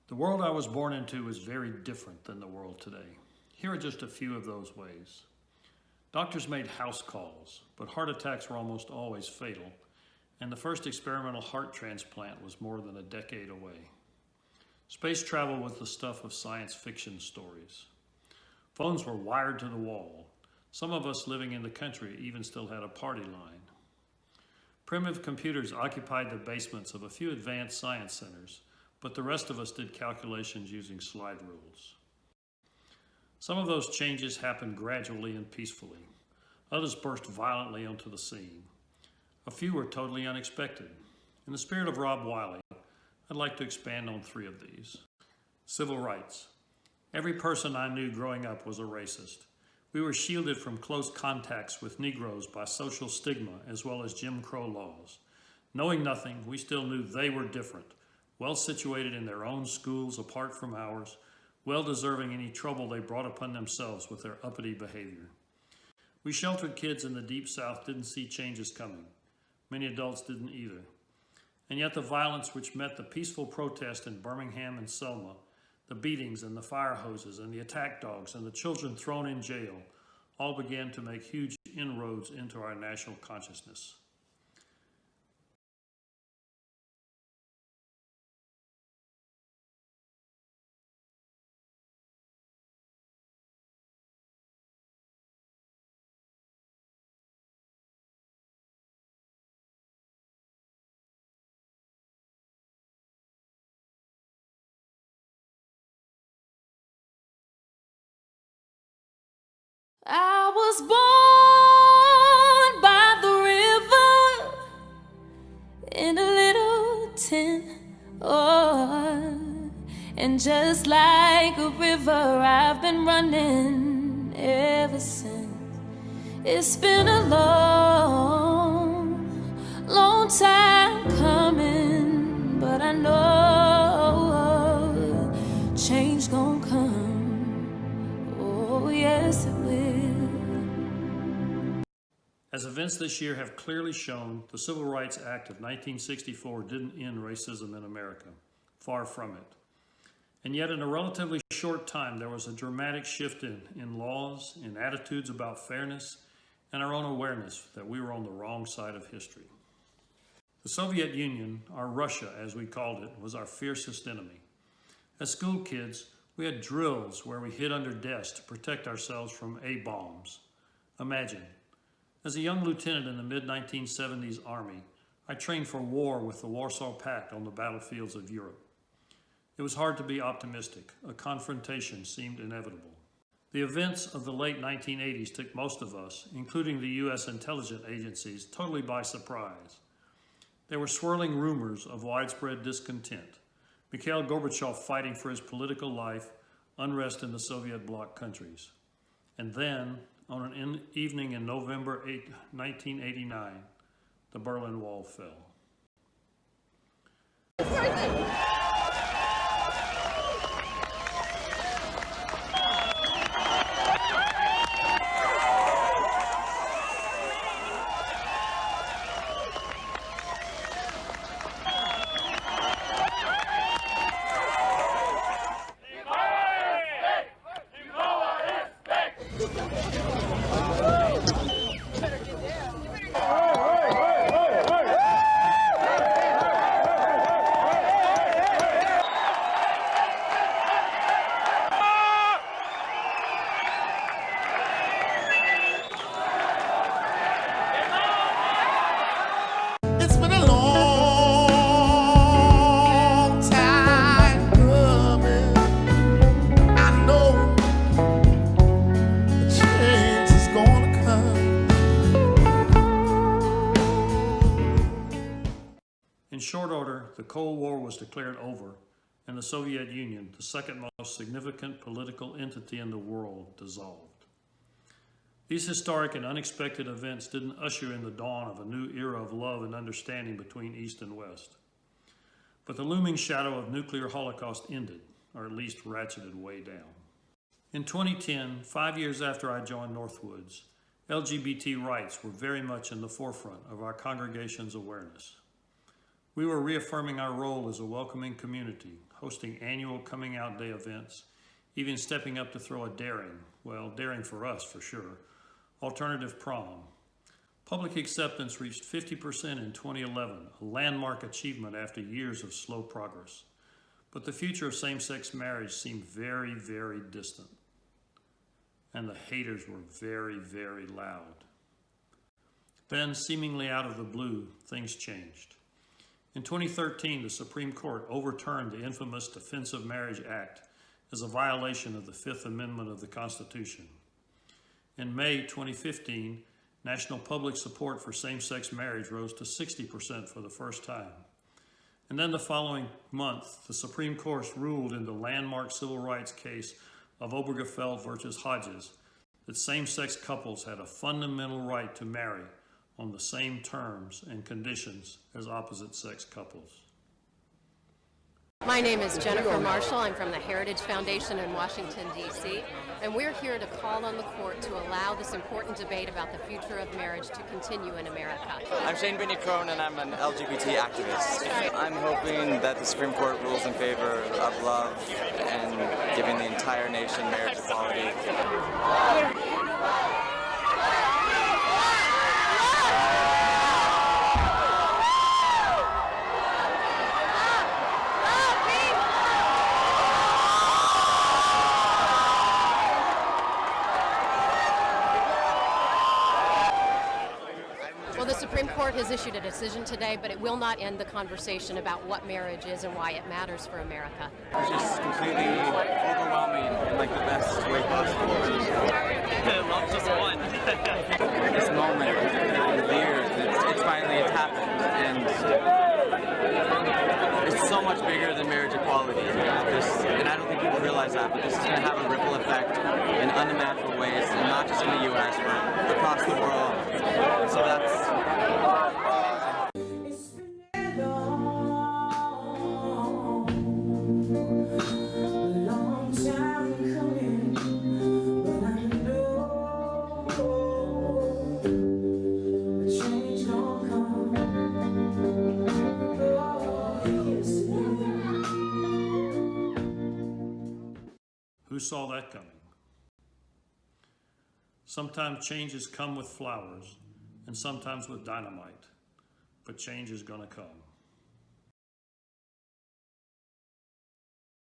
The world I was born into is very different than the world today. Here are just a few of those ways. Doctors made house calls, but heart attacks were almost always fatal, and the first experimental heart transplant was more than a decade away. Space travel was the stuff of science fiction stories. Phones were wired to the wall. Some of us living in the country even still had a party line. Primitive computers occupied the basements of a few advanced science centers, but the rest of us did calculations using slide rules. Some of those changes happened gradually and peacefully. Others burst violently onto the scene. A few were totally unexpected. In the spirit of Rob Wiley, I'd like to expand on three of these. Civil rights. Every person I knew growing up was a racist. We were shielded from close contacts with Negroes by social stigma as well as Jim Crow laws. Knowing nothing, we still knew they were different, well situated in their own schools apart from ours, well deserving any trouble they brought upon themselves with their uppity behavior. We sheltered kids in the Deep South didn't see changes coming. Many adults didn't either. And yet the violence which met the peaceful protest in Birmingham and Selma, the beatings and the fire hoses and the attack dogs and the children thrown in jail, all began to make huge inroads into our national consciousness. I was born by the river in a little tin, oh, and just like a river I've been running ever since. It's been a long, long time coming, but I know change gon' come. Oh, yes, it will. As events this year have clearly shown, the Civil Rights Act of 1964 didn't end racism in America. Far from it. And yet in a relatively short time, there was a dramatic shift in laws, in attitudes about fairness, and our own awareness that we were on the wrong side of history. The Soviet Union, or Russia as we called it, was our fiercest enemy. As school kids, we had drills where we hid under desks to protect ourselves from A-bombs. Imagine, as a young lieutenant in the mid-1970s Army, I trained for war with the Warsaw Pact on the battlefields of Europe. It was hard to be optimistic. A confrontation seemed inevitable. The events of the late 1980s took most of us, including the U.S. intelligence agencies, totally by surprise. There were swirling rumors of widespread discontent. Mikhail Gorbachev fighting for his political life, unrest in the Soviet bloc countries. And then, on an evening in November 1989, the Berlin Wall fell. It's been a long time coming. I know the change is gonna come. In short order, the Cold War was declared over, and the Soviet Union, the second most significant political entity in the world, dissolved. These historic and unexpected events didn't usher in the dawn of a new era of love and understanding between East and West. But the looming shadow of nuclear holocaust ended, or at least ratcheted way down. In 2010, 5 years after I joined Northwoods, LGBT rights were very much in the forefront of our congregation's awareness. We were reaffirming our role as a welcoming community, hosting annual coming out day events, even stepping up to throw a daring for us for sure, alternative prom. Public acceptance reached 50% in 2011, a landmark achievement after years of slow progress. But the future of same-sex marriage seemed very, very distant. And the haters were very, very loud. Then, seemingly out of the blue, things changed. In 2013, the Supreme Court overturned the infamous Defense of Marriage Act as a violation of the Fifth Amendment of the Constitution. In May 2015, national public support for same-sex marriage rose to 60% for the first time. And then the following month, the Supreme Court ruled in the landmark civil rights case of Obergefell versus Hodges that same-sex couples had a fundamental right to marry on the same terms and conditions as opposite-sex couples. My name is Jennifer Marshall. I'm from the Heritage Foundation in Washington, D.C., and we're here to call on the court to allow this important debate about the future of marriage to continue in America. I'm Shane Binney-Crone, and I'm an LGBT activist. I'm hoping that the Supreme Court rules in favor of love and giving the entire nation marriage equality. Well, the Supreme Court has issued a decision today, but it will not end the conversation about what marriage is and why it matters for America. It's just completely overwhelming in like the best way possible. Love just won. This moment, it's finally happened, and it's so much bigger than marriage equality. And I don't think people realize that, but this is going to have a ripple effect in unimaginable ways, and not just in the U.S., but across the world. So that's Who saw that coming? Sometimes changes come with flowers, and sometimes with dynamite, but change is gonna come.